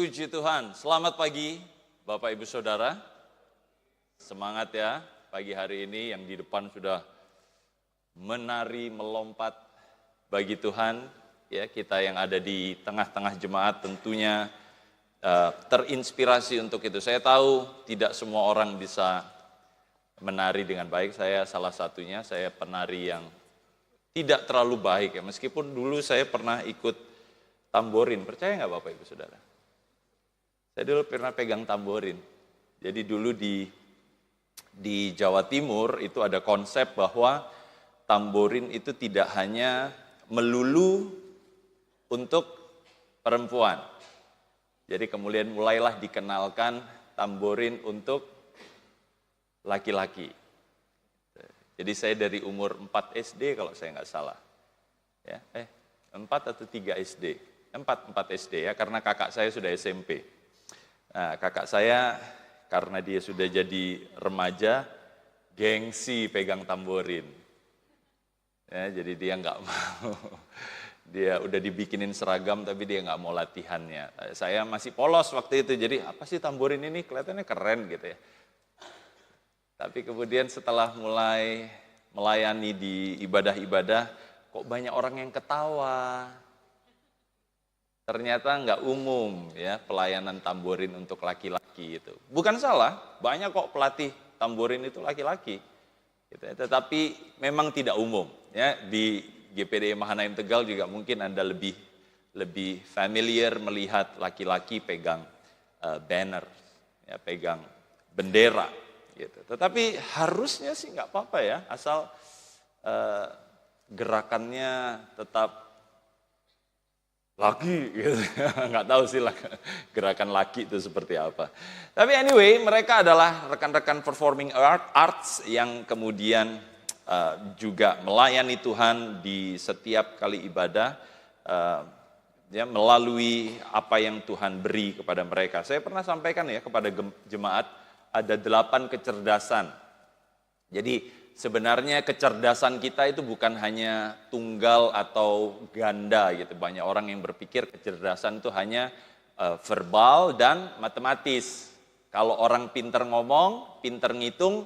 Puji Tuhan, selamat pagi Bapak Ibu Saudara. Semangat ya pagi hari ini yang di depan sudah menari, melompat bagi Tuhan. Ya, kita yang ada di tengah-tengah jemaat tentunya terinspirasi untuk itu. Saya tahu tidak semua orang bisa menari dengan baik, saya salah satunya, saya penari yang tidak terlalu baik ya. Meskipun dulu saya pernah ikut tamborin, percaya nggak Bapak Ibu Saudara? Saya dulu pernah pegang tamborin. Jadi dulu di Jawa Timur itu ada konsep bahwa tamborin itu tidak hanya melulu untuk perempuan. Jadi kemudian mulailah dikenalkan tamborin untuk laki-laki. Jadi saya dari umur 4 SD kalau saya nggak salah. Ya, 4 atau 3 SD. 4 SD ya, karena kakak saya sudah SMP. Nah, kakak saya karena dia sudah jadi remaja, gengsi pegang tamborin. Ya, jadi dia nggak mau. Dia udah dibikinin seragam tapi dia nggak mau latihannya. Saya masih polos waktu itu, jadi apa sih tamborin ini, kelihatannya keren gitu ya. Tapi kemudian setelah mulai melayani di ibadah-ibadah, kok banyak orang yang ketawa. Ternyata nggak umum ya pelayanan tamborin untuk laki-laki itu. Bukan salah, banyak kok pelatih tamborin itu laki-laki. Gitu ya. Tetapi memang tidak umum. Ya. Di GPDI Mahanaim Tegal juga mungkin Anda lebih familiar melihat laki-laki pegang banner, ya, pegang bendera. Gitu. Tetapi harusnya sih nggak apa-apa ya, asal gerakannya tetap laki, gitu. Nggak tahu sih gerakan laki itu seperti apa. Tapi anyway, mereka adalah rekan-rekan performing arts yang kemudian juga melayani Tuhan di setiap kali ibadah, ya, melalui apa yang Tuhan beri kepada mereka. Saya pernah sampaikan ya kepada jemaat, ada 8 kecerdasan. Jadi sebenarnya kecerdasan kita itu bukan hanya tunggal atau ganda gitu. Banyak orang yang berpikir kecerdasan itu hanya verbal dan matematis. Kalau orang pinter ngomong, pinter ngitung,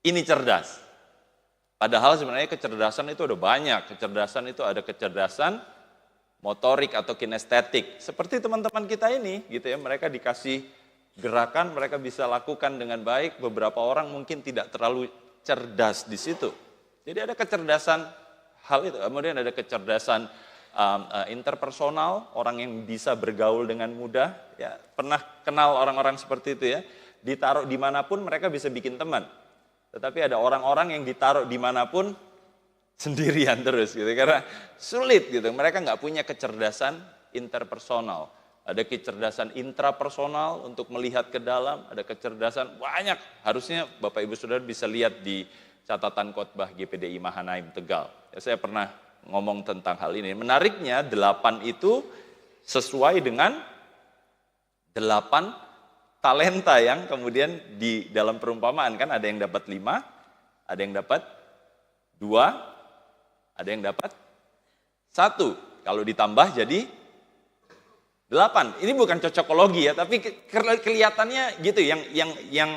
ini cerdas. Padahal sebenarnya kecerdasan itu ada banyak. Kecerdasan itu ada kecerdasan motorik atau kinestetik. Seperti teman-teman kita ini gitu ya, mereka dikasih gerakan, mereka bisa lakukan dengan baik. Beberapa orang mungkin tidak terlalu cerdas di situ. Jadi ada kecerdasan hal itu. Kemudian ada kecerdasan interpersonal, orang yang bisa bergaul dengan mudah. Ya, pernah kenal orang-orang seperti itu ya. Ditaruh dimanapun mereka bisa bikin teman. Tetapi ada orang-orang yang ditaruh dimanapun sendirian terus gitu. Karena sulit gitu. Mereka nggak punya kecerdasan interpersonal. Ada kecerdasan intrapersonal untuk melihat ke dalam, ada kecerdasan banyak. Harusnya Bapak Ibu Saudara bisa lihat di catatan khotbah GPDI Mahanaim Tegal. Ya, saya pernah ngomong tentang hal ini. Menariknya 8 itu sesuai dengan 8 talenta yang kemudian di dalam perumpamaan kan ada yang dapat 5, ada yang dapat 2, ada yang dapat 1. Kalau ditambah jadi 8. Ini bukan cocokologi ya, tapi kelihatannya gitu. Yang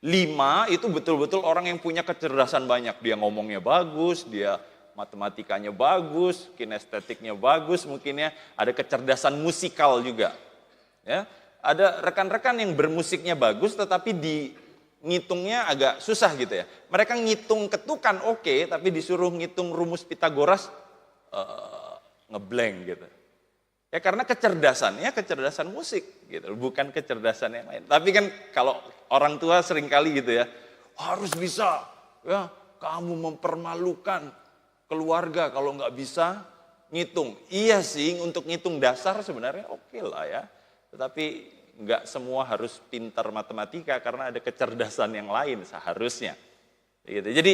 5 itu betul-betul orang yang punya kecerdasan banyak. Dia ngomongnya bagus, dia matematikanya bagus, kinestetiknya bagus, mungkin ya. Ada kecerdasan musikal juga. Ya, ada rekan-rekan yang bermusiknya bagus, tetapi ngitungnya agak susah gitu ya. Mereka ngitung ketukan oke, tapi disuruh ngitung rumus Pitagoras ngeblank gitu. Ya karena kecerdasannya kecerdasan musik gitu, bukan kecerdasan yang lain. Tapi kan kalau orang tua seringkali gitu ya, harus bisa ya, kamu mempermalukan keluarga kalau nggak bisa ngitung. Iya sih, untuk ngitung dasar sebenarnya oke lah ya. Tetapi nggak semua harus pintar matematika karena ada kecerdasan yang lain seharusnya. Gitu. Jadi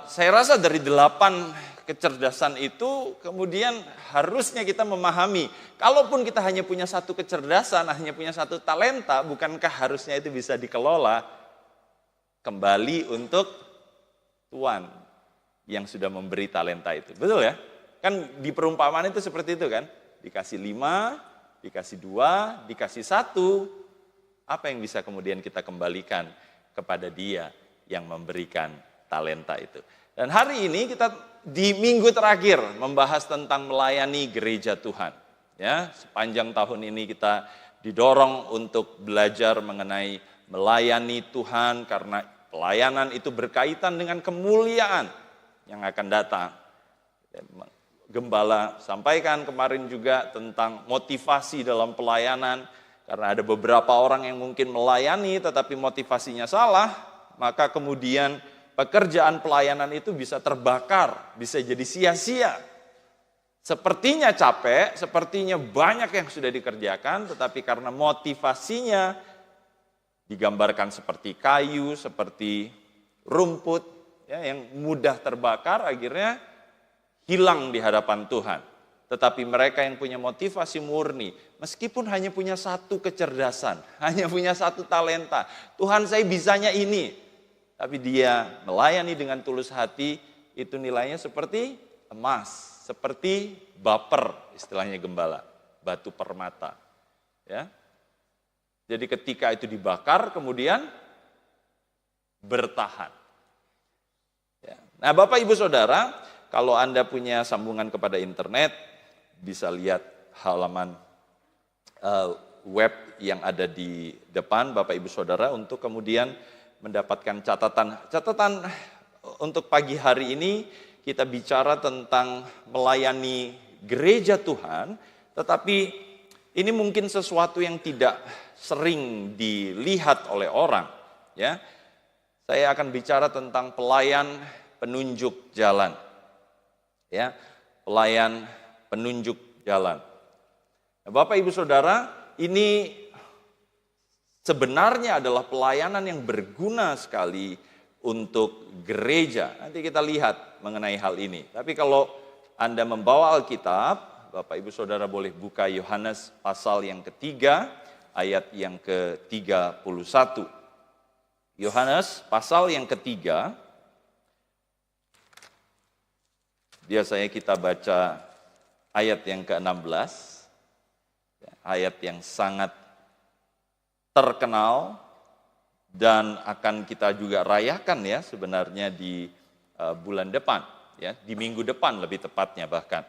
saya rasa dari 8 kecerdasan itu kemudian harusnya kita memahami, kalaupun kita hanya punya satu kecerdasan, hanya punya satu talenta, bukankah harusnya itu bisa dikelola kembali untuk Tuhan yang sudah memberi talenta itu. Betul ya? Kan di perumpamaan itu seperti itu kan, dikasih 5, dikasih 2, dikasih 1, apa yang bisa kemudian kita kembalikan kepada Dia yang memberikan talenta itu. Dan hari ini kita di minggu terakhir membahas tentang melayani gereja Tuhan. Ya, sepanjang tahun ini kita didorong untuk belajar mengenai melayani Tuhan karena pelayanan itu berkaitan dengan kemuliaan yang akan datang. Gembala sampaikan kemarin juga tentang motivasi dalam pelayanan, karena ada beberapa orang yang mungkin melayani tetapi motivasinya salah, maka kemudian pekerjaan pelayanan itu bisa terbakar, bisa jadi sia-sia. Sepertinya capek, sepertinya banyak yang sudah dikerjakan, tetapi karena motivasinya digambarkan seperti kayu, seperti rumput, ya, yang mudah terbakar, akhirnya hilang di hadapan Tuhan. Tetapi mereka yang punya motivasi murni, meskipun hanya punya satu kecerdasan, hanya punya satu talenta, Tuhan saya bisanya ini, tapi dia melayani dengan tulus hati, itu nilainya seperti emas, seperti baper, istilahnya gembala, batu permata. Ya. Jadi ketika itu dibakar, kemudian bertahan. Ya. Nah, Bapak Ibu Saudara, kalau Anda punya sambungan kepada internet, bisa lihat halaman web yang ada di depan Bapak Ibu Saudara untuk kemudian mendapatkan catatan. Catatan untuk pagi hari ini kita bicara tentang melayani gereja Tuhan, tetapi ini mungkin sesuatu yang tidak sering dilihat oleh orang. Ya, saya akan bicara tentang pelayan penunjuk jalan. Ya, pelayan penunjuk jalan. Nah, Bapak Ibu Saudara, ini sebenarnya adalah pelayanan yang berguna sekali untuk gereja. Nanti kita lihat mengenai hal ini. Tapi kalau Anda membawa Alkitab, Bapak Ibu Saudara boleh buka Yohanes pasal yang ketiga, ayat yang ke-31. Yohanes pasal yang ketiga, biasanya kita baca ayat yang ke-16, ayat yang sangat terkenal dan akan kita juga rayakan ya sebenarnya di bulan depan, ya di minggu depan lebih tepatnya bahkan,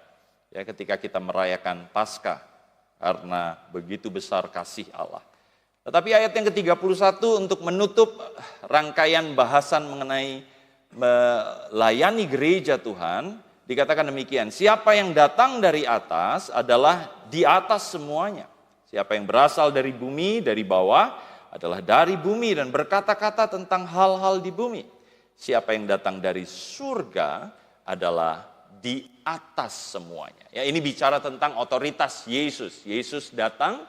ya ketika kita merayakan Paskah karena begitu besar kasih Allah. Tetapi ayat yang ke-31 untuk menutup rangkaian bahasan mengenai melayani gereja Tuhan, dikatakan demikian, siapa yang datang dari atas adalah di atas semuanya. Siapa yang berasal dari bumi, dari bawah, adalah dari bumi dan berkata-kata tentang hal-hal di bumi. Siapa yang datang dari surga adalah di atas semuanya. Ya, ini bicara tentang otoritas Yesus. Yesus datang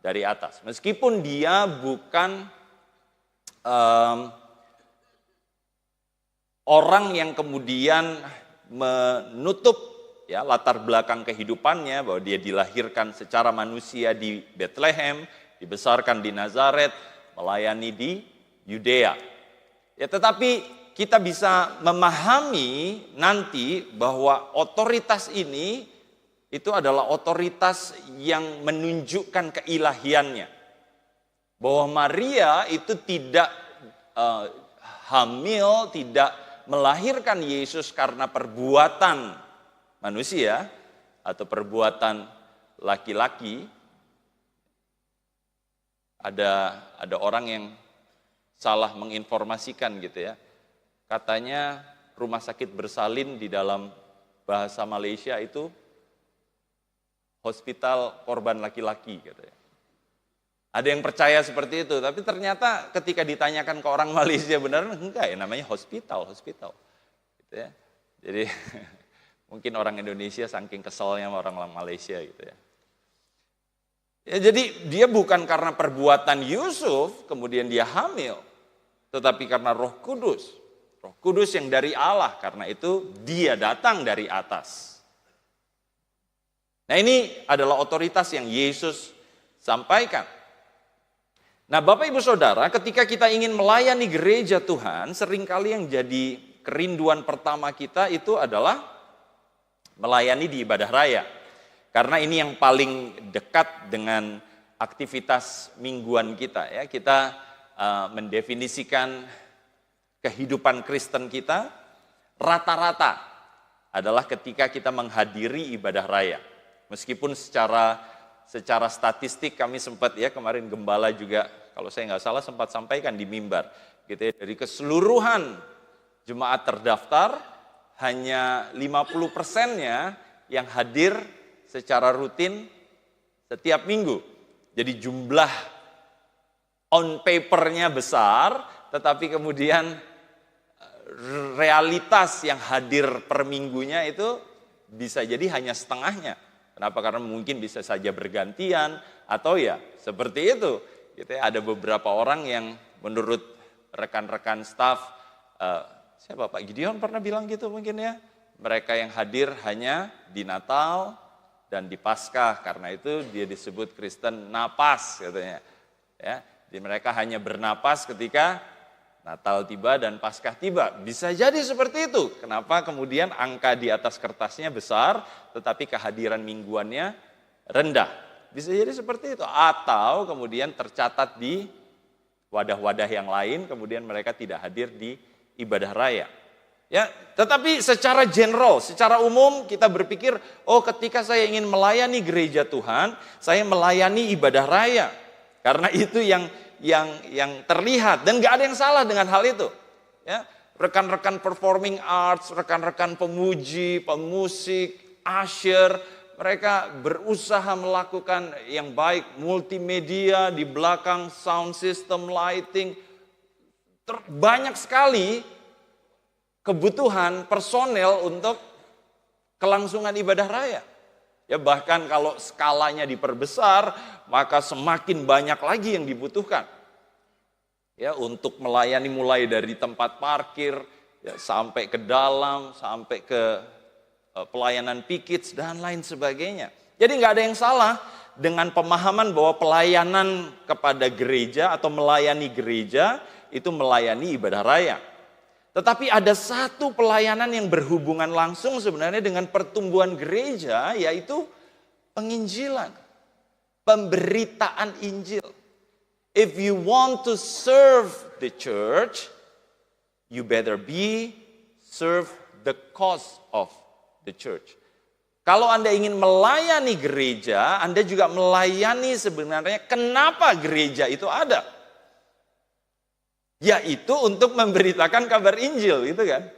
dari atas. Meskipun dia bukan orang yang kemudian menutup ya latar belakang kehidupannya, bahwa dia dilahirkan secara manusia di Bethlehem, dibesarkan di Nazaret, melayani di Yudea. Ya, tetapi kita bisa memahami nanti bahwa otoritas ini itu adalah otoritas yang menunjukkan keilahiannya. Bahwa Maria itu tidak hamil, tidak melahirkan Yesus karena perbuatan manusia atau perbuatan laki-laki. Ada orang yang salah menginformasikan gitu ya. Katanya rumah sakit bersalin di dalam bahasa Malaysia itu hospital korban laki-laki gitu ya. Ada yang percaya seperti itu, tapi ternyata ketika ditanyakan ke orang Malaysia benar enggak ya, namanya hospital. Gitu ya. Jadi mungkin orang Indonesia saking keselnya sama orang Malaysia gitu ya. Ya, jadi dia bukan karena perbuatan Yusuf kemudian dia hamil, tetapi karena Roh Kudus. Roh Kudus yang dari Allah, karena itu dia datang dari atas. Nah, ini adalah otoritas yang Yesus sampaikan. Nah, Bapak Ibu Saudara, ketika kita ingin melayani gereja Tuhan, seringkali yang jadi kerinduan pertama kita itu adalah melayani di ibadah raya. Karena ini yang paling dekat dengan aktivitas mingguan kita ya. Kita mendefinisikan kehidupan Kristen kita rata-rata adalah ketika kita menghadiri ibadah raya. Meskipun secara statistik kami sempat ya kemarin gembala juga kalau saya nggak salah sempat sampaikan di mimbar gitu ya, dari keseluruhan jemaat terdaftar hanya 50%-nya yang hadir secara rutin setiap minggu. Jadi jumlah on paper-nya besar, tetapi kemudian realitas yang hadir per minggunya itu bisa jadi hanya setengahnya. Kenapa? Karena mungkin bisa saja bergantian atau ya seperti itu. Gitu ya, ada beberapa orang yang menurut rekan-rekan staf, siapa Pak Gideon pernah bilang gitu mungkin ya. Mereka yang hadir hanya di Natal dan di Paskah, karena itu dia disebut Kristen napas katanya. Ya, jadi mereka hanya bernapas ketika Natal tiba dan Paskah tiba. Bisa jadi seperti itu. Kenapa kemudian angka di atas kertasnya besar, tetapi kehadiran mingguannya rendah. Bisa jadi seperti itu. Atau kemudian tercatat di wadah-wadah yang lain, kemudian mereka tidak hadir di ibadah raya. Ya, tetapi secara general, secara umum kita berpikir, oh ketika saya ingin melayani gereja Tuhan, saya melayani ibadah raya. Karena itu yang terlihat dan nggak ada yang salah dengan hal itu. Ya, rekan-rekan performing arts, rekan-rekan pemuji, pemusik, usher, mereka berusaha melakukan yang baik, multimedia di belakang, sound system, lighting, banyak sekali kebutuhan personel untuk kelangsungan ibadah raya. Ya bahkan kalau skalanya diperbesar, maka semakin banyak lagi yang dibutuhkan. Ya untuk melayani mulai dari tempat parkir, ya, sampai ke dalam, sampai ke pelayanan pikits dan lain sebagainya. Jadi nggak ada yang salah dengan pemahaman bahwa pelayanan kepada gereja atau melayani gereja itu melayani ibadah raya. Tetapi ada satu pelayanan yang berhubungan langsung sebenarnya dengan pertumbuhan gereja, yaitu penginjilan, pemberitaan Injil. If you want to serve the church, you better serve the cause of the church. Kalau Anda ingin melayani gereja, Anda juga melayani sebenarnya kenapa gereja itu ada. Yaitu untuk memberitakan kabar Injil, gitu kan.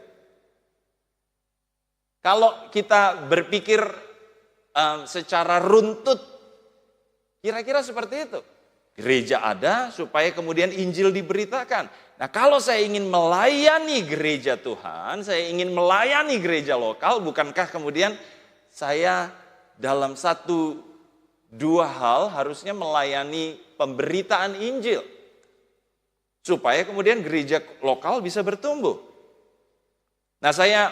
Kalau kita berpikir secara runtut, kira-kira seperti itu. Gereja ada supaya kemudian Injil diberitakan. Nah kalau saya ingin melayani gereja Tuhan, saya ingin melayani gereja lokal, bukankah kemudian saya dalam satu dua hal harusnya melayani pemberitaan Injil? Supaya kemudian gereja lokal bisa bertumbuh. Nah saya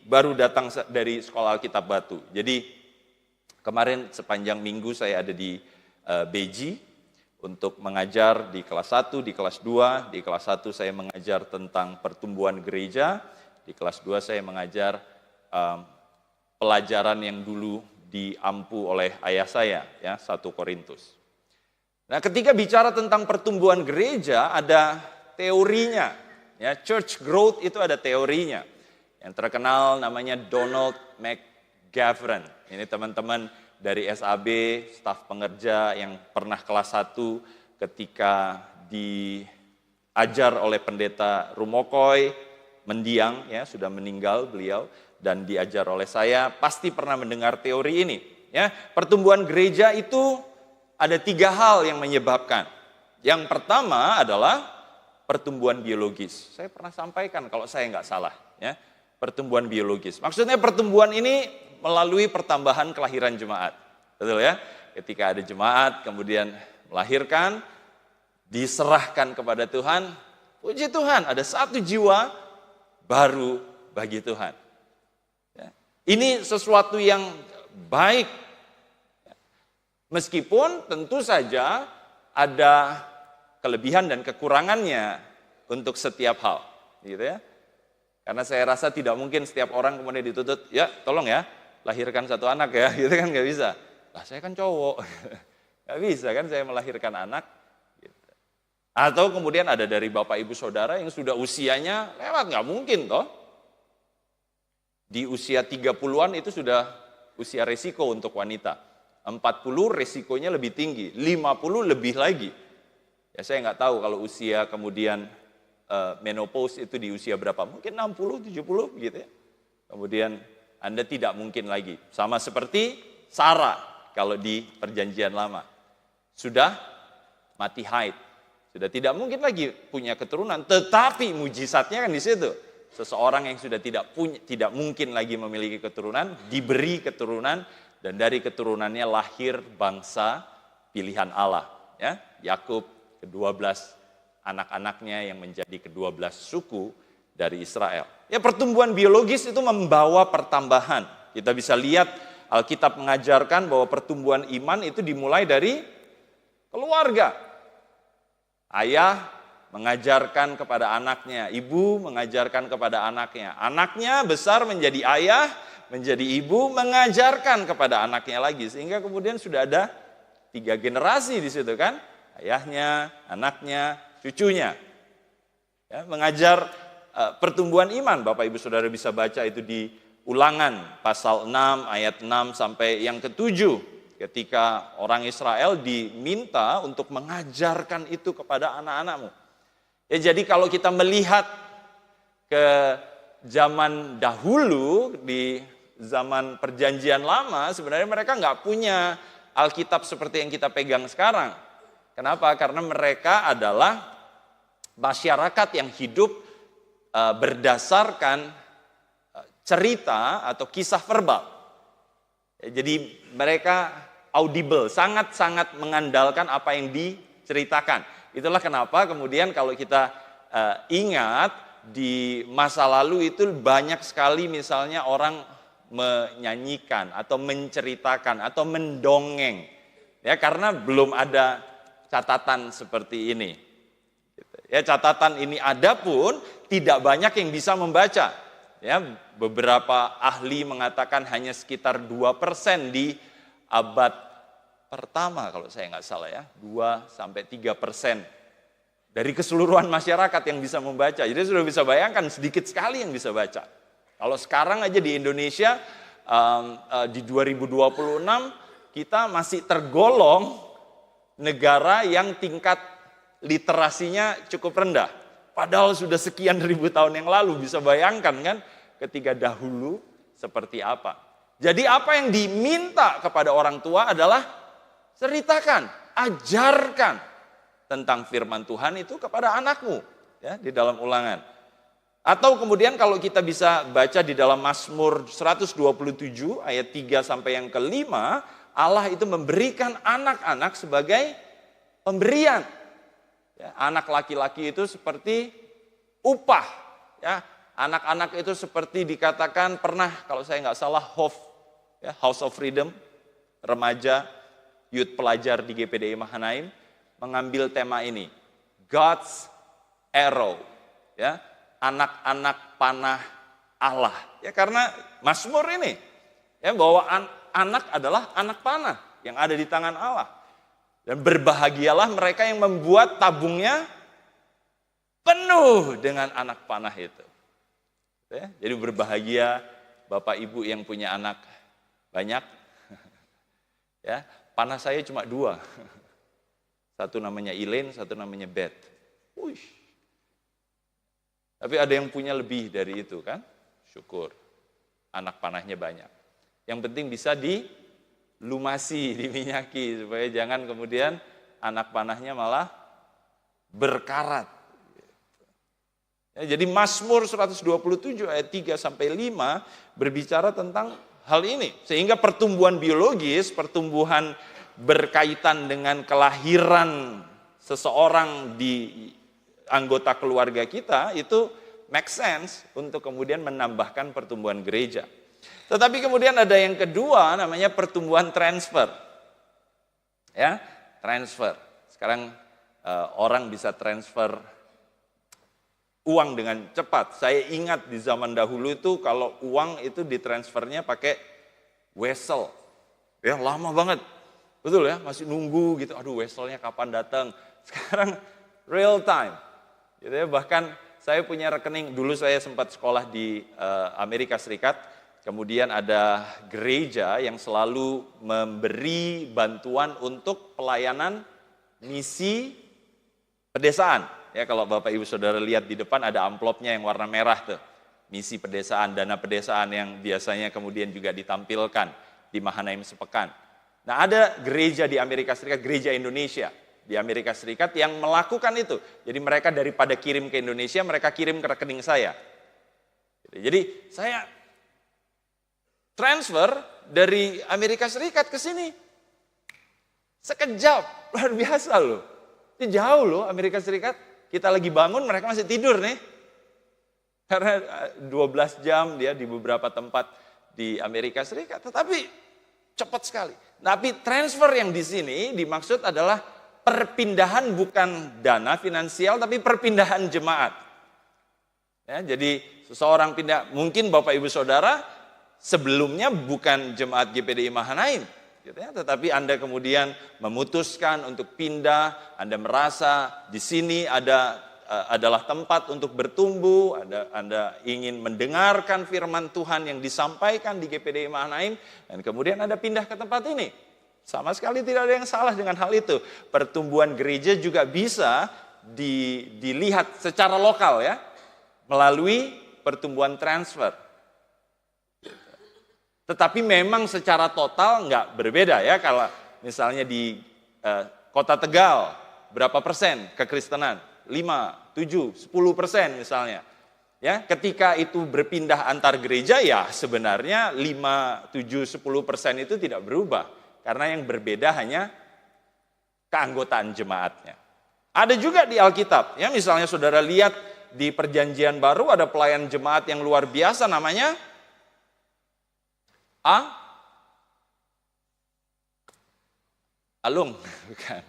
baru datang dari Sekolah Alkitab Batu. Jadi kemarin sepanjang minggu saya ada di Beji untuk mengajar di kelas 1, di kelas 2. Di kelas 1 saya mengajar tentang pertumbuhan gereja. Di kelas 2 saya mengajar pelajaran yang dulu diampu oleh ayah saya, ya 1 Korintus. Nah, ketika bicara tentang pertumbuhan gereja ada teorinya, ya church growth itu ada teorinya. Yang terkenal namanya Donald McGavran. Ini teman-teman dari SAB, staf pengerja yang pernah kelas 1 ketika diajar oleh pendeta Rumokoy mendiang, ya sudah meninggal beliau, dan diajar oleh saya, pasti pernah mendengar teori ini. Ya, pertumbuhan gereja itu ada 3 hal yang menyebabkan. Yang pertama adalah pertumbuhan biologis. Saya pernah sampaikan kalau saya nggak salah. Ya, pertumbuhan biologis. Maksudnya pertumbuhan ini melalui pertambahan kelahiran jemaat. Betul ya? Ketika ada jemaat kemudian melahirkan, diserahkan kepada Tuhan. Puji Tuhan, ada 1 jiwa baru bagi Tuhan. Ya. Ini sesuatu yang baik. Meskipun tentu saja ada kelebihan dan kekurangannya untuk setiap hal, gitu ya. Karena saya rasa tidak mungkin setiap orang kemudian dituntut, ya tolong ya, lahirkan satu anak ya, gitu kan nggak bisa. Lah saya kan cowok, nggak bisa kan saya melahirkan anak. Gitu. Atau kemudian ada dari bapak ibu saudara yang sudah usianya lewat, nggak mungkin toh. Di usia 30-an itu sudah usia resiko untuk wanita. 40 resikonya lebih tinggi, 50 lebih lagi. Ya saya nggak tahu kalau usia kemudian menopause itu di usia berapa, mungkin 60, 70 gitu ya. Kemudian Anda tidak mungkin lagi. Sama seperti Sarah kalau di perjanjian lama. Sudah mati haid. Sudah tidak mungkin lagi punya keturunan, tetapi mujizatnya kan di situ. Seseorang yang sudah tidak mungkin lagi memiliki keturunan, diberi keturunan, dan dari keturunannya lahir bangsa pilihan Allah. Ya, Yakub ke-12 anak-anaknya yang menjadi ke-12 suku dari Israel. Ya, pertumbuhan biologis itu membawa pertambahan. Kita bisa lihat Alkitab mengajarkan bahwa pertumbuhan iman itu dimulai dari keluarga. Ayah mengajarkan kepada anaknya, ibu mengajarkan kepada anaknya. Anaknya besar menjadi ayah, menjadi ibu, mengajarkan kepada anaknya lagi. Sehingga kemudian sudah ada 3 generasi di situ kan. Ayahnya, anaknya, cucunya. Ya, mengajar pertumbuhan iman. Bapak ibu saudara bisa baca itu di Ulangan pasal 6 ayat 6 sampai yang ke-7. Ketika orang Israel diminta untuk mengajarkan itu kepada anak-anakmu. Ya, jadi kalau kita melihat ke zaman dahulu, di zaman perjanjian lama, sebenarnya mereka nggak punya Alkitab seperti yang kita pegang sekarang. Kenapa? Karena mereka adalah masyarakat yang hidup berdasarkan cerita atau kisah verbal. Jadi mereka audible, sangat-sangat mengandalkan apa yang diceritakan. Itulah kenapa kemudian kalau kita ingat di masa lalu itu banyak sekali misalnya orang menyanyikan atau menceritakan atau mendongeng. Ya, karena belum ada catatan seperti ini. Ya, catatan ini ada pun tidak banyak yang bisa membaca. Ya, beberapa ahli mengatakan hanya sekitar 2% di abad pertama kalau saya nggak salah ya, 2-3% dari keseluruhan masyarakat yang bisa membaca. Jadi sudah bisa bayangkan sedikit sekali yang bisa baca. Kalau sekarang aja di Indonesia di 2026 kita masih tergolong negara yang tingkat literasinya cukup rendah. Padahal sudah sekian ribu tahun yang lalu, bisa bayangkan kan ketika dahulu seperti apa. Jadi apa yang diminta kepada orang tua adalah ceritakan, ajarkan tentang firman Tuhan itu kepada anakmu ya, di dalam Ulangan. Atau kemudian kalau kita bisa baca di dalam Mazmur 127 ayat 3 sampai yang ke-5, Allah itu memberikan anak-anak sebagai pemberian. Ya, anak laki-laki itu seperti upah. Ya, anak-anak itu seperti dikatakan pernah, kalau saya nggak salah, House of Freedom, remaja, youth pelajar di GPDI Mahanaim, mengambil tema ini, God's Arrow, ya, anak-anak panah Allah. Ya, karena Mazmur ini, ya, bahwa anak adalah anak panah yang ada di tangan Allah. Dan berbahagialah mereka yang membuat tabungnya penuh dengan anak panah itu. Ya, jadi berbahagia Bapak Ibu yang punya anak banyak. Ya, panah saya cuma 2. Satu namanya Elaine, satu namanya Beth. Tapi ada yang punya lebih dari itu kan? Syukur. Anak panahnya banyak. Yang penting bisa dilumasi, diminyaki, supaya jangan kemudian anak panahnya malah berkarat. Ya, jadi Mazmur 127 ayat 3 sampai 5 berbicara tentang hal ini. Sehingga pertumbuhan biologis, pertumbuhan berkaitan dengan kelahiran seseorang di anggota keluarga kita itu make sense untuk kemudian menambahkan pertumbuhan gereja. Tetapi kemudian ada yang kedua namanya pertumbuhan transfer. Ya, transfer. Sekarang orang bisa transfer uang dengan cepat. Saya ingat di zaman dahulu itu kalau uang itu ditransfernya pakai wesel. Ya, lama banget. Betul ya, masih nunggu gitu. Aduh, weselnya kapan datang? Sekarang real time. Gitu ya, bahkan saya punya rekening, dulu saya sempat sekolah di Amerika Serikat, kemudian ada gereja yang selalu memberi bantuan untuk pelayanan misi pedesaan. Ya, kalau Bapak Ibu Saudara lihat di depan ada amplopnya yang warna merah tuh. Misi pedesaan, dana pedesaan yang biasanya kemudian juga ditampilkan di Mahanaim sepekan. Nah, ada gereja di Amerika Serikat, gereja Indonesia di Amerika Serikat yang melakukan itu. Jadi mereka daripada kirim ke Indonesia, mereka kirim ke rekening saya. Jadi saya transfer dari Amerika Serikat ke sini. Sekejap, luar biasa loh. Itu jauh loh Amerika Serikat. Kita lagi bangun, mereka masih tidur nih. Karena 12 jam dia di beberapa tempat di Amerika Serikat. Tetapi cepat sekali. Tapi transfer yang di sini dimaksud adalah perpindahan bukan dana finansial, tapi perpindahan jemaat. Ya, jadi seseorang pindah, mungkin Bapak Ibu Saudara sebelumnya bukan jemaat GPDI Mahanaim, gitu ya, tetapi Anda kemudian memutuskan untuk pindah, Anda merasa di sini adalah tempat untuk bertumbuh, Anda ingin mendengarkan firman Tuhan yang disampaikan di GPDI Mahanaim, dan kemudian Anda pindah ke tempat ini. Sama sekali tidak ada yang salah dengan hal itu. Pertumbuhan gereja juga bisa dilihat secara lokal ya, melalui pertumbuhan transfer. Tetapi memang secara total nggak berbeda ya, kalau misalnya di Kota Tegal, berapa persen kekristenan? 5, 7, 10% misalnya. Ya, ketika itu berpindah antar gereja ya sebenarnya 5, 7, 10% itu tidak berubah. Karena yang berbeda hanya keanggotaan jemaatnya. Ada juga di Alkitab, ya misalnya saudara lihat di Perjanjian Baru ada pelayan jemaat yang luar biasa namanya Alung, bukan.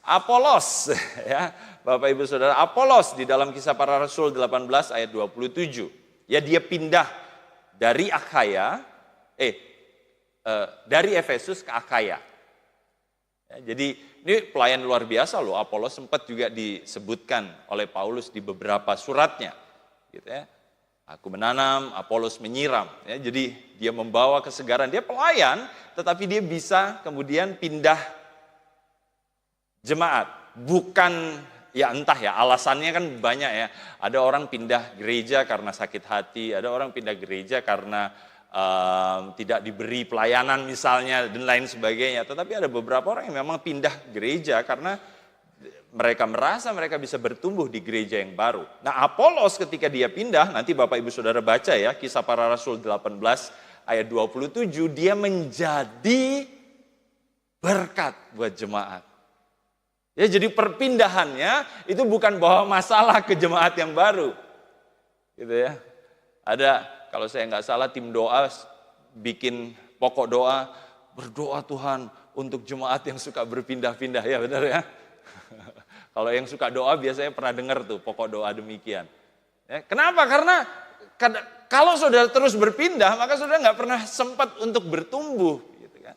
Apolos, ya Bapak Ibu Saudara, Apolos di dalam Kisah Para Rasul 18 ayat 27. Ya, dia pindah dari Akhaya, dari Efesus ke Akhaya. Ya, jadi ini pelayan luar biasa loh. Apolos sempat juga disebutkan oleh Paulus di beberapa suratnya. Gitu ya. Aku menanam, Apolos menyiram. Ya, jadi dia membawa kesegaran. Dia pelayan, tetapi dia bisa kemudian pindah jemaat. Bukan, ya entah ya, alasannya kan banyak ya. Ada orang pindah gereja karena sakit hati, ada orang pindah gereja karena tidak diberi pelayanan misalnya dan lain sebagainya. Tetapi ada beberapa orang yang memang pindah gereja karena mereka merasa mereka bisa bertumbuh di gereja yang baru. Nah, Apolos ketika dia pindah, nanti Bapak Ibu Saudara baca ya, Kisah Para Rasul 18 ayat 27, dia menjadi berkat buat jemaat. Ya, jadi perpindahannya itu bukan bawa masalah ke jemaat yang baru. Gitu ya. Ada, kalau saya nggak salah, tim doa bikin pokok doa, berdoa Tuhan untuk jemaat yang suka berpindah-pindah, ya benar ya. Kalau yang suka doa biasanya pernah dengar tuh pokok doa demikian. Ya, kenapa? Karena kalau saudara terus berpindah, maka saudara nggak pernah sempat untuk bertumbuh. Gitu kan.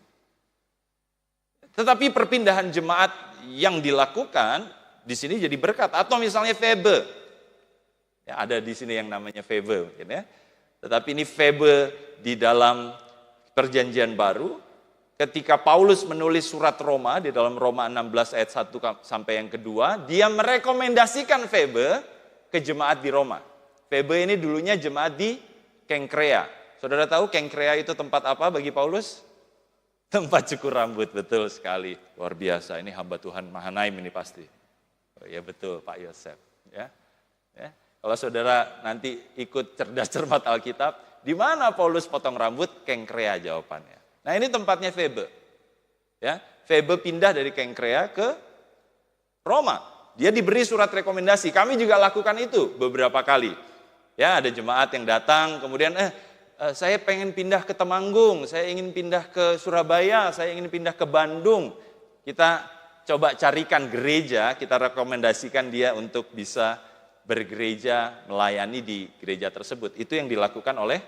Tetapi perpindahan jemaat yang dilakukan di sini jadi berkat. Atau misalnya Febe. Ya, ada di sini yang namanya Febe mungkin ya. Tetapi ini Febe di dalam Perjanjian Baru, ketika Paulus menulis surat Roma, di dalam Roma 16 ayat 1 sampai yang kedua, dia merekomendasikan Febe ke jemaat di Roma. Febe ini dulunya jemaat di Kengkrea. Saudara tahu Kengkrea itu tempat apa bagi Paulus? Tempat cukur rambut, betul sekali. Luar biasa, ini hamba Tuhan Mahanaim ini pasti. Oh ya betul Pak Yosef. Ya. Kalau saudara nanti ikut cerdas cermat Alkitab, di mana Paulus potong rambut? Kengkrea jawabannya. Nah, ini tempatnya Febe. Ya, Febe pindah dari Kengkrea ke Roma. Dia diberi surat rekomendasi. Kami juga lakukan itu beberapa kali. Ya, ada jemaat yang datang, kemudian saya pengen pindah ke Temanggung, saya ingin pindah ke Surabaya, saya ingin pindah ke Bandung. Kita coba carikan gereja, kita rekomendasikan dia untuk bisa bergereja, melayani di gereja tersebut. Itu yang dilakukan oleh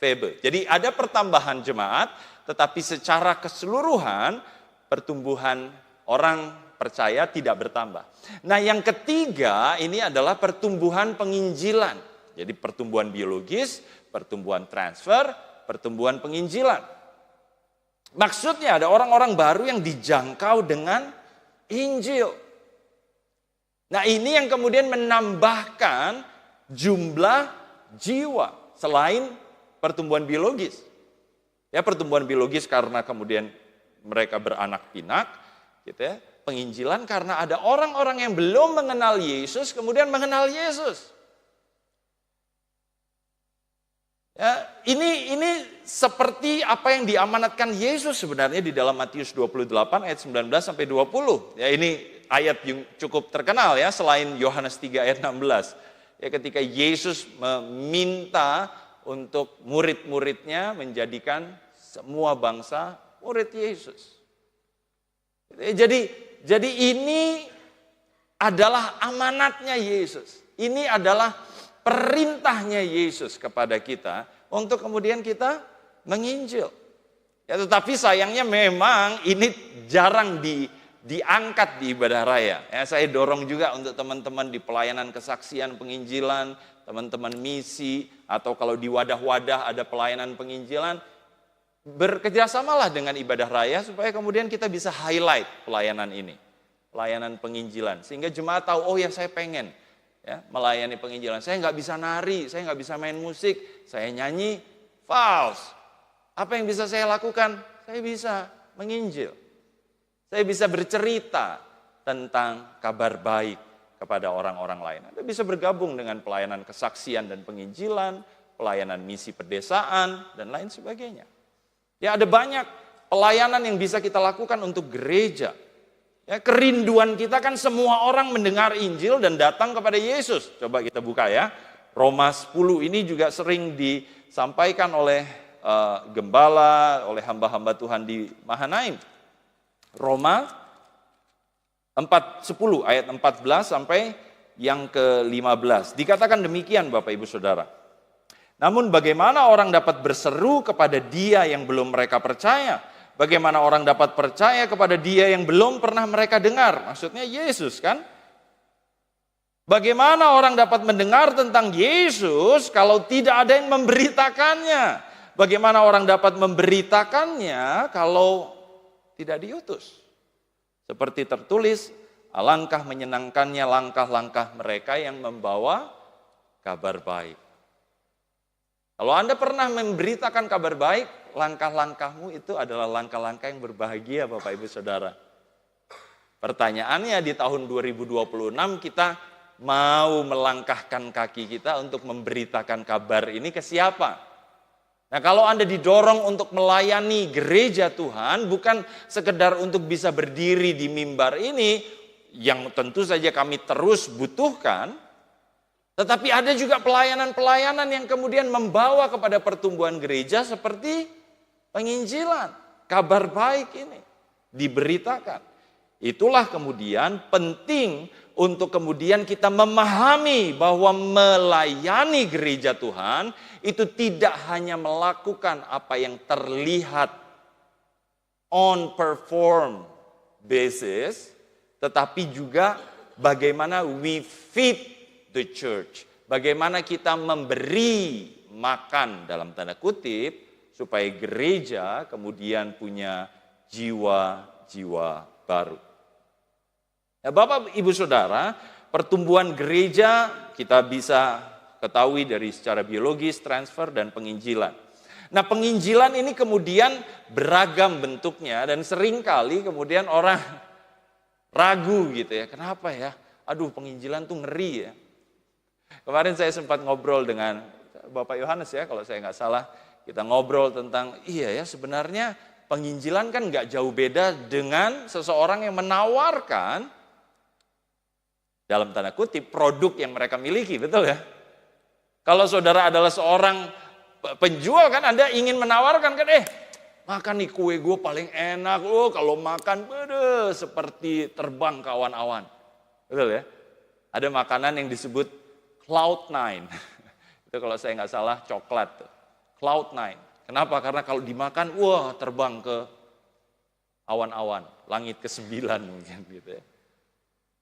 Febe. Jadi ada pertambahan jemaat, tetapi secara keseluruhan pertumbuhan orang percaya tidak bertambah. Nah, yang ketiga ini adalah pertumbuhan penginjilan. Jadi pertumbuhan biologis, pertumbuhan transfer, pertumbuhan penginjilan. Maksudnya ada orang-orang baru yang dijangkau dengan Injil. Nah, ini yang kemudian menambahkan jumlah jiwa selain pertumbuhan biologis. Ya, pertumbuhan biologis karena kemudian mereka beranak pinak, gitu ya. Penginjilan karena ada orang-orang yang belum mengenal Yesus kemudian mengenal Yesus. Ya, ini seperti apa yang diamanatkan Yesus sebenarnya di dalam Matius 28 ayat 19 sampai 20. Ya, ini ayat yang cukup terkenal ya, selain Yohanes 3 ayat 16. Ya, ketika Yesus meminta untuk murid-muridnya menjadikan semua bangsa murid Yesus. Jadi ini adalah amanatnya Yesus. Ini adalah perintahnya Yesus kepada kita untuk kemudian kita menginjil. Ya, tetapi sayangnya memang ini jarang diangkat di ibadah raya. Ya, saya dorong juga untuk teman-teman di pelayanan kesaksian penginjilan, teman-teman misi, atau kalau di wadah-wadah ada pelayanan penginjilan, bekerjasamalah dengan ibadah raya supaya kemudian kita bisa highlight pelayanan ini, pelayanan penginjilan, sehingga jemaat tahu, oh ya saya pengen ya melayani penginjilan. Saya nggak bisa nari, saya nggak bisa main musik, saya nyanyi fals. Apa yang bisa saya lakukan? Saya bisa menginjil. Saya bisa bercerita tentang kabar baik kepada orang-orang lain. Anda bisa bergabung dengan pelayanan kesaksian dan penginjilan, pelayanan misi pedesaan, dan lain sebagainya. Ya, ada banyak pelayanan yang bisa kita lakukan untuk gereja. Ya, kerinduan kita kan semua orang mendengar Injil dan datang kepada Yesus. Coba kita buka ya. Roma 10 ini juga sering disampaikan oleh gembala, oleh hamba-hamba Tuhan di Mahanaim. Roma 4:10 ayat 14 sampai yang ke-15. Dikatakan demikian Bapak Ibu Saudara. Namun bagaimana orang dapat berseru kepada dia yang belum mereka percaya? Bagaimana orang dapat percaya kepada dia yang belum pernah mereka dengar? Maksudnya Yesus kan? Bagaimana orang dapat mendengar tentang Yesus kalau tidak ada yang memberitakannya? Bagaimana orang dapat memberitakannya kalau tidak diutus? Seperti tertulis, alangkah menyenangkannya langkah-langkah mereka yang membawa kabar baik. Kalau Anda pernah memberitakan kabar baik, langkah-langkahmu itu adalah langkah-langkah yang berbahagia Bapak Ibu Saudara. Pertanyaannya di tahun 2026 kita mau melangkahkan kaki kita untuk memberitakan kabar ini ke siapa? Nah, kalau Anda didorong untuk melayani gereja Tuhan, bukan sekedar untuk bisa berdiri di mimbar ini, yang tentu saja kami terus butuhkan, tetapi ada juga pelayanan-pelayanan yang kemudian membawa kepada pertumbuhan gereja seperti penginjilan, kabar baik ini diberitakan. Itulah kemudian penting untuk kemudian kita memahami bahwa melayani gereja Tuhan itu tidak hanya melakukan apa yang terlihat on perform basis, tetapi juga bagaimana we feed the church. Bagaimana kita memberi makan dalam tanda kutip supaya gereja kemudian punya jiwa-jiwa baru. Ya, Bapak Ibu Saudara, pertumbuhan gereja kita bisa ketahui dari secara biologis, transfer dan penginjilan. Nah, penginjilan ini kemudian beragam bentuknya dan seringkali kemudian orang ragu gitu ya. Kenapa ya? Aduh, penginjilan tuh ngeri ya. Kemarin saya sempat ngobrol dengan Bapak Yohanes ya, kalau saya nggak salah, kita ngobrol tentang, iya ya sebenarnya penginjilan kan nggak jauh beda dengan seseorang yang menawarkan, dalam tanda kutip, produk yang mereka miliki, betul ya? Kalau saudara adalah seorang penjual kan, Anda ingin menawarkan kan, makan nih kue gue paling enak, kalau makan seperti terbang ke awan-awan, betul ya? Ada makanan yang disebut Cloud9, itu kalau saya nggak salah coklat tuh. cloud nine. Kenapa? Karena kalau dimakan, wah terbang ke awan-awan, langit ke-9 mungkin gitu ya.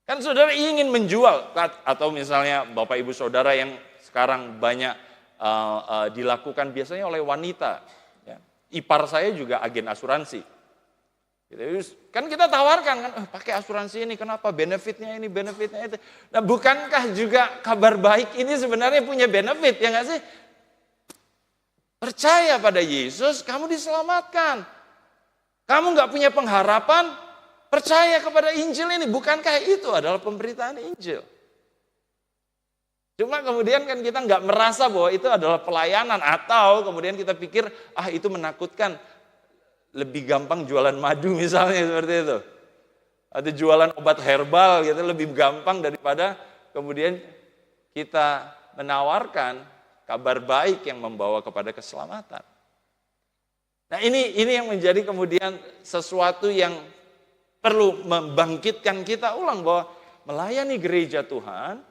Kan saudara ingin menjual, atau misalnya Bapak Ibu Saudara yang sekarang banyak dilakukan biasanya oleh wanita. Ya. Ipar saya juga agen asuransi. Gitu. Kan kita tawarkan kan, pakai asuransi ini, kenapa? Benefitnya ini, benefitnya itu. Nah bukankah juga kabar baik ini sebenarnya punya benefit, ya nggak sih? Percaya pada Yesus, kamu diselamatkan. Kamu nggak punya pengharapan, percaya kepada Injil ini. Bukankah itu adalah pemberitaan Injil? Cuma kemudian kan kita nggak merasa bahwa itu adalah pelayanan. Atau kemudian kita pikir, itu menakutkan. Lebih gampang jualan madu misalnya seperti itu. Atau jualan obat herbal gitu, lebih gampang daripada kemudian kita menawarkan kabar baik yang membawa kepada keselamatan. Nah ini yang menjadi kemudian sesuatu yang perlu membangkitkan kita ulang, bahwa melayani gereja Tuhan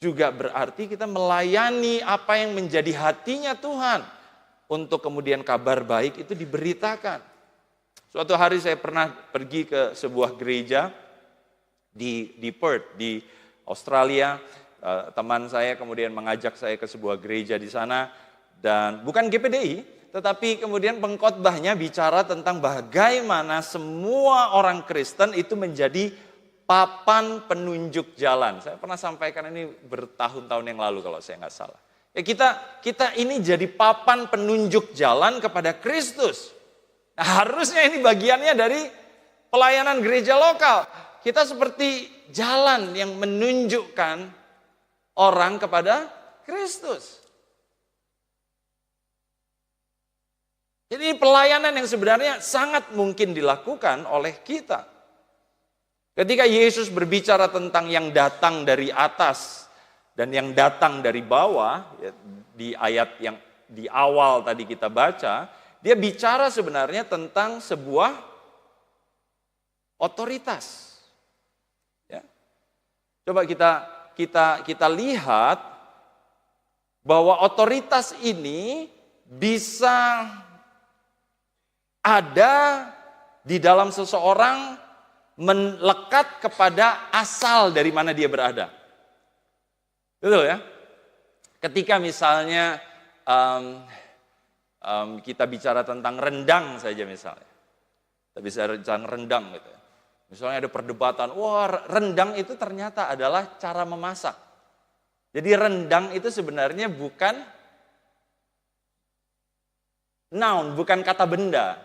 juga berarti kita melayani apa yang menjadi hatinya Tuhan untuk kemudian kabar baik itu diberitakan. Suatu hari saya pernah pergi ke sebuah gereja di Perth, di Australia. Teman saya kemudian mengajak saya ke sebuah gereja di sana, dan bukan GPDI, tetapi kemudian pengkhotbahnya bicara tentang bagaimana semua orang Kristen itu menjadi papan penunjuk jalan. Saya pernah sampaikan ini bertahun-tahun yang lalu kalau saya nggak salah. Ya kita ini jadi papan penunjuk jalan kepada Kristus. Nah, harusnya ini bagiannya dari pelayanan gereja lokal. Kita seperti jalan yang menunjukkan orang kepada Kristus. Jadi pelayanan yang sebenarnya sangat mungkin dilakukan oleh kita. Ketika Yesus berbicara tentang yang datang dari atas dan yang datang dari bawah, ya, di ayat yang di awal tadi kita baca, dia bicara sebenarnya tentang sebuah otoritas. Ya. Coba kita lihat bahwa otoritas ini bisa ada di dalam seseorang melekat kepada asal dari mana dia berada. Betul ya? Ketika misalnya kita bicara tentang rendang saja misalnya. Kita bisa tentang rendang gitu. Misalnya ada perdebatan, wah rendang itu ternyata adalah cara memasak. Jadi rendang itu sebenarnya bukan noun, bukan kata benda,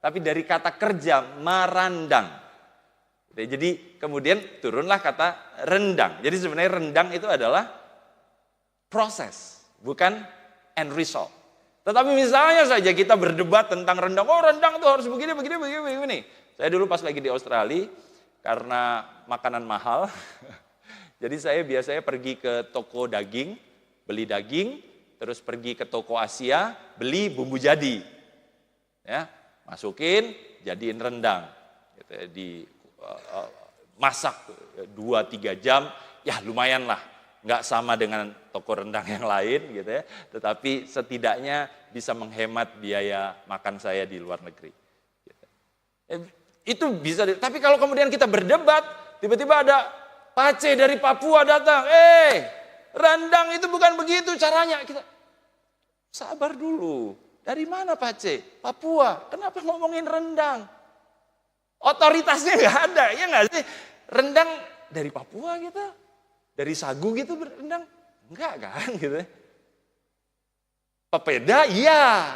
tapi dari kata kerja, marandang. Jadi kemudian turunlah kata rendang. Jadi sebenarnya rendang itu adalah proses, bukan end result. Tetapi misalnya saja kita berdebat tentang rendang, oh rendang itu harus begini. Saya dulu pas lagi di Australia, karena makanan mahal, jadi saya biasanya pergi ke toko daging, beli daging, terus pergi ke toko Asia, beli bumbu jadi. Ya, masukin, jadiin rendang. Gitu, masak 2-3 jam, ya lumayan lah. Nggak sama dengan toko rendang yang lain gitu ya, tetapi setidaknya bisa menghemat biaya makan saya di luar negeri. Gitu. Itu bisa, tapi kalau kemudian kita berdebat, tiba-tiba ada Pace dari Papua datang, rendang itu bukan begitu caranya. Kita sabar dulu, dari mana Pace? Papua, kenapa ngomongin rendang? Otoritasnya nggak ada, ya nggak sih? Rendang dari Papua gitu, dari sagu gitu rendang, enggak kan gitu. Papeda iya,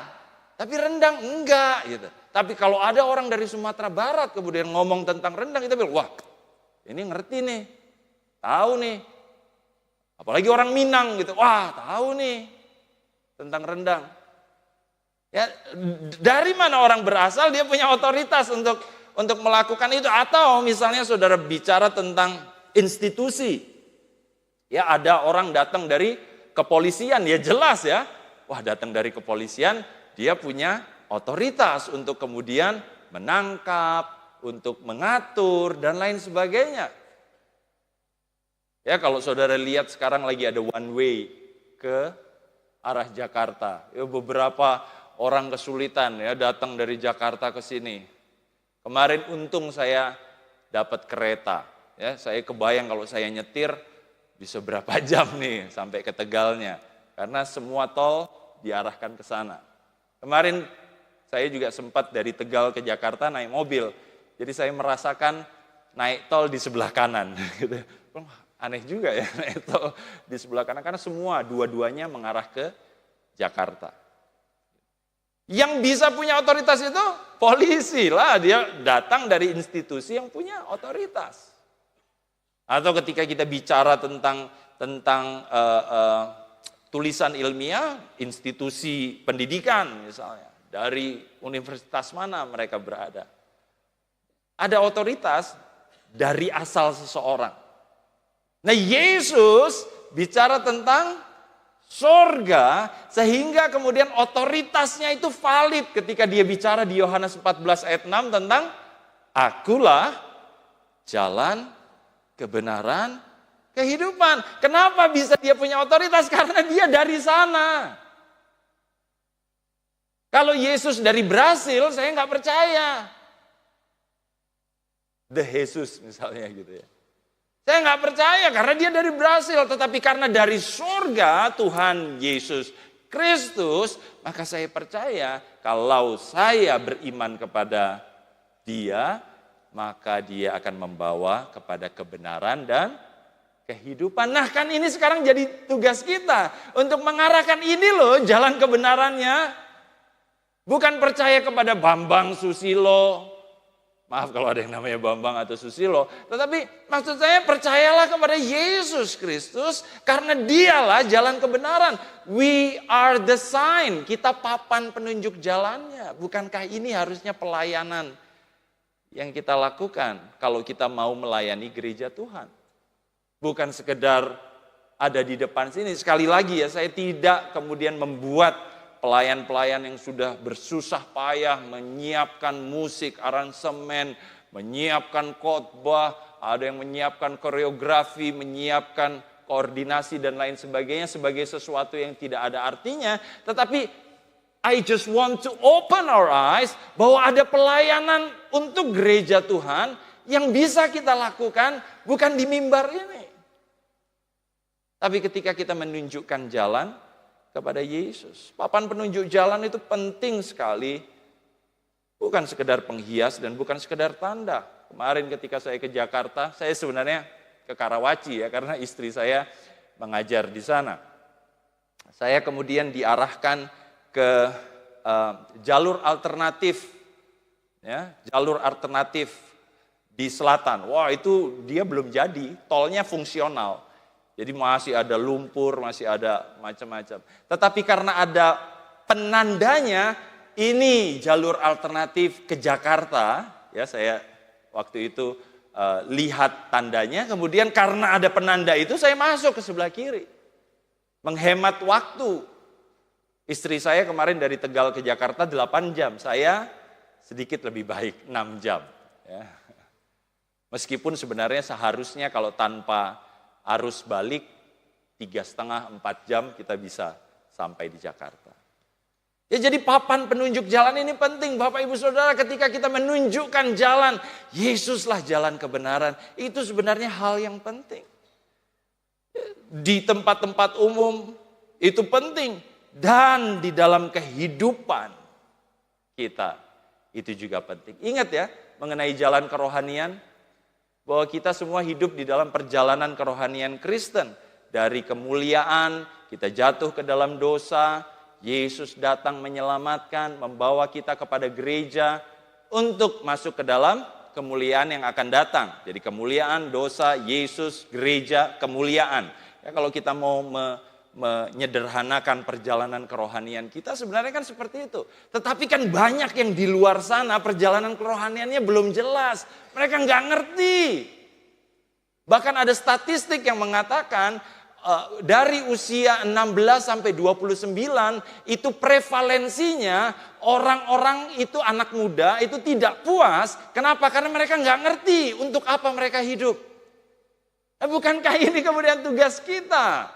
tapi rendang enggak gitu. Tapi kalau ada orang dari Sumatera Barat kemudian ngomong tentang rendang, kita bilang, wah ini ngerti nih, tahu nih. Apalagi orang Minang gitu, wah tahu nih tentang rendang. Ya, dari mana orang berasal, dia punya otoritas untuk melakukan itu. Atau misalnya saudara bicara tentang institusi. Ya, ada orang datang dari kepolisian, ya jelas ya. Wah, datang dari kepolisian, dia punya otoritas untuk kemudian menangkap, untuk mengatur, dan lain sebagainya. Ya, kalau saudara lihat sekarang lagi ada one way ke arah Jakarta. Ya, beberapa orang kesulitan ya datang dari Jakarta ke sini. Kemarin untung saya dapat kereta. Ya, saya kebayang kalau saya nyetir bisa berapa jam nih sampai ke Tegalnya. Karena semua tol diarahkan ke sana. Kemarin saya juga sempat dari Tegal ke Jakarta naik mobil. Jadi saya merasakan naik tol di sebelah kanan. Gitu. Aneh juga ya naik tol di sebelah kanan. Karena semua dua-duanya mengarah ke Jakarta. Yang bisa punya otoritas itu polisi lah. Dia datang dari institusi yang punya otoritas. Atau ketika kita bicara tentang tulisan ilmiah, institusi pendidikan misalnya, dari universitas mana mereka berada. Ada otoritas dari asal seseorang. Nah, Yesus bicara tentang surga, sehingga kemudian otoritasnya itu valid ketika dia bicara di Yohanes 14 ayat 6 tentang akulah jalan, kebenaran, kehidupan. Kenapa bisa dia punya otoritas? Karena dia dari sana. Kalau Yesus dari Brasil, saya nggak percaya. The Jesus misalnya gitu ya. Saya nggak percaya karena dia dari Brasil. Tetapi karena dari surga Tuhan Yesus Kristus, maka saya percaya kalau saya beriman kepada dia, maka dia akan membawa kepada kebenaran dan kehidupan. Nah kan ini sekarang jadi tugas kita untuk mengarahkan ini loh jalan kebenarannya. Bukan percaya kepada Bambang Susilo. Maaf kalau ada yang namanya Bambang atau Susilo. Tetapi maksud saya percayalah kepada Yesus Kristus karena dialah jalan kebenaran. We are the sign. Kita papan penunjuk jalannya. Bukankah ini harusnya pelayanan yang kita lakukan kalau kita mau melayani gereja Tuhan? Bukan sekedar ada di depan sini. Sekali lagi ya, saya tidak kemudian membuat pelayan-pelayan yang sudah bersusah payah menyiapkan musik, aransemen, menyiapkan khotbah, ada yang menyiapkan koreografi, menyiapkan koordinasi dan lain sebagainya sebagai sesuatu yang tidak ada artinya. Tetapi I just want to open our eyes bahwa ada pelayanan untuk gereja Tuhan yang bisa kita lakukan bukan di mimbar ini. Tapi ketika kita menunjukkan jalan kepada Yesus. Papan penunjuk jalan itu penting sekali. Bukan sekedar penghias dan bukan sekedar tanda. Kemarin ketika saya ke Jakarta, saya sebenarnya ke Karawaci ya, karena istri saya mengajar di sana. Saya kemudian diarahkan ke jalur alternatif. Ya, jalur alternatif di selatan. Wah itu dia belum jadi, tolnya fungsional. Jadi masih ada lumpur, masih ada macam-macam. Tetapi karena ada penandanya, ini jalur alternatif ke Jakarta. Ya, saya waktu itu lihat tandanya. Kemudian karena ada penanda itu, saya masuk ke sebelah kiri. Menghemat waktu. Istri saya kemarin dari Tegal ke Jakarta 8 jam. Saya sedikit lebih baik, 6 jam. Ya. Meskipun sebenarnya seharusnya kalau tanpa arus balik 3,5-4 jam kita bisa sampai di Jakarta. Ya jadi papan penunjuk jalan ini penting Bapak Ibu Saudara, ketika kita menunjukkan jalan, Yesuslah jalan kebenaran, itu sebenarnya hal yang penting. Di tempat-tempat umum itu penting dan di dalam kehidupan kita itu juga penting. Ingat ya mengenai jalan kerohanian, bahwa kita semua hidup di dalam perjalanan kerohanian Kristen. Dari kemuliaan, kita jatuh ke dalam dosa, Yesus datang menyelamatkan, membawa kita kepada gereja untuk masuk ke dalam kemuliaan yang akan datang. Jadi kemuliaan, dosa, Yesus, gereja, kemuliaan. Ya, kalau kita mau menyederhanakan perjalanan kerohanian kita sebenarnya kan seperti itu. Tetapi kan banyak yang di luar sana perjalanan kerohaniannya belum jelas. Mereka nggak ngerti. Bahkan ada statistik yang mengatakan dari usia 16 sampai 29 itu prevalensinya orang-orang itu anak muda itu tidak puas. Kenapa? Karena mereka nggak ngerti untuk apa mereka hidup. Bukankah ini kemudian tugas kita?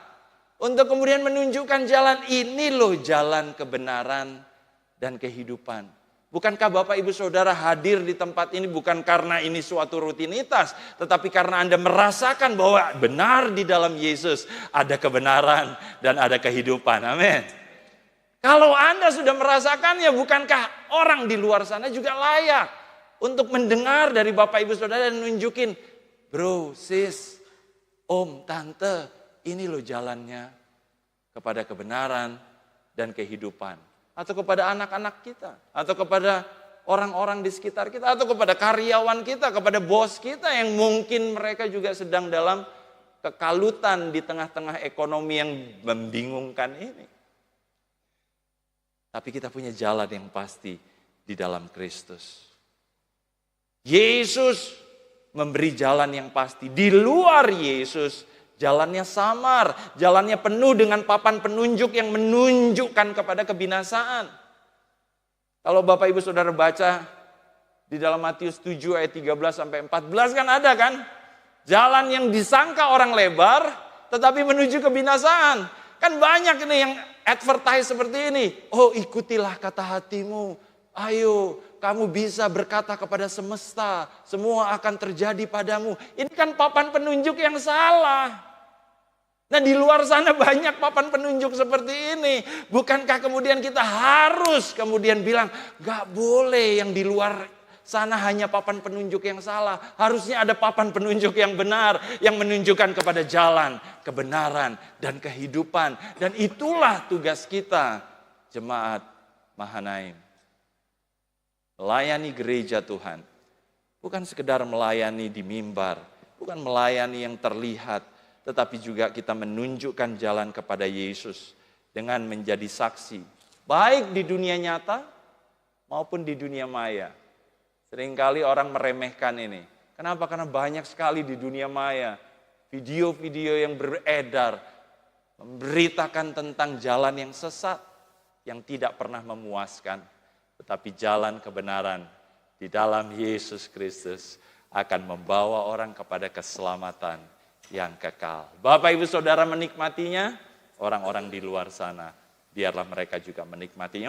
Untuk kemudian menunjukkan jalan, ini loh jalan kebenaran dan kehidupan. Bukankah Bapak Ibu Saudara hadir di tempat ini bukan karena ini suatu rutinitas, tetapi karena Anda merasakan bahwa benar di dalam Yesus ada kebenaran dan ada kehidupan. Amin. Kalau Anda sudah merasakannya, bukankah orang di luar sana juga layak untuk mendengar dari Bapak Ibu Saudara dan nunjukin, bro, sis, om, tante, ini loh jalannya kepada kebenaran dan kehidupan. Atau kepada anak-anak kita, atau kepada orang-orang di sekitar kita, atau kepada karyawan kita, kepada bos kita yang mungkin mereka juga sedang dalam kekalutan di tengah-tengah ekonomi yang membingungkan ini. Tapi kita punya jalan yang pasti di dalam Kristus. Yesus memberi jalan yang pasti. Di luar Yesus, jalannya samar, jalannya penuh dengan papan penunjuk yang menunjukkan kepada kebinasaan. Kalau Bapak Ibu Saudara baca di dalam Matius 7 ayat 13 sampai 14 kan ada kan? Jalan yang disangka orang lebar tetapi menuju kebinasaan. Kan banyak nih yang advertise seperti ini. Oh, ikutilah kata hatimu. Ayo, kamu bisa berkata kepada semesta, semua akan terjadi padamu. Ini kan papan penunjuk yang salah. Nah, di luar sana banyak papan penunjuk seperti ini. Bukankah kemudian kita harus kemudian bilang, gak boleh yang di luar sana hanya papan penunjuk yang salah. Harusnya ada papan penunjuk yang benar, yang menunjukkan kepada jalan, kebenaran, dan kehidupan. Dan itulah tugas kita, jemaat Mahanaim. Melayani gereja Tuhan. Bukan sekedar melayani di mimbar, bukan melayani yang terlihat, tetapi juga kita menunjukkan jalan kepada Yesus dengan menjadi saksi. Baik di dunia nyata maupun di dunia maya. Seringkali orang meremehkan ini. Kenapa? Karena banyak sekali di dunia maya video-video yang beredar memberitakan tentang jalan yang sesat, yang tidak pernah memuaskan. Tetapi jalan kebenaran di dalam Yesus Kristus akan membawa orang kepada keselamatan yang kekal. Bapak Ibu Saudara menikmatinya, orang-orang di luar sana biarlah mereka juga menikmatinya.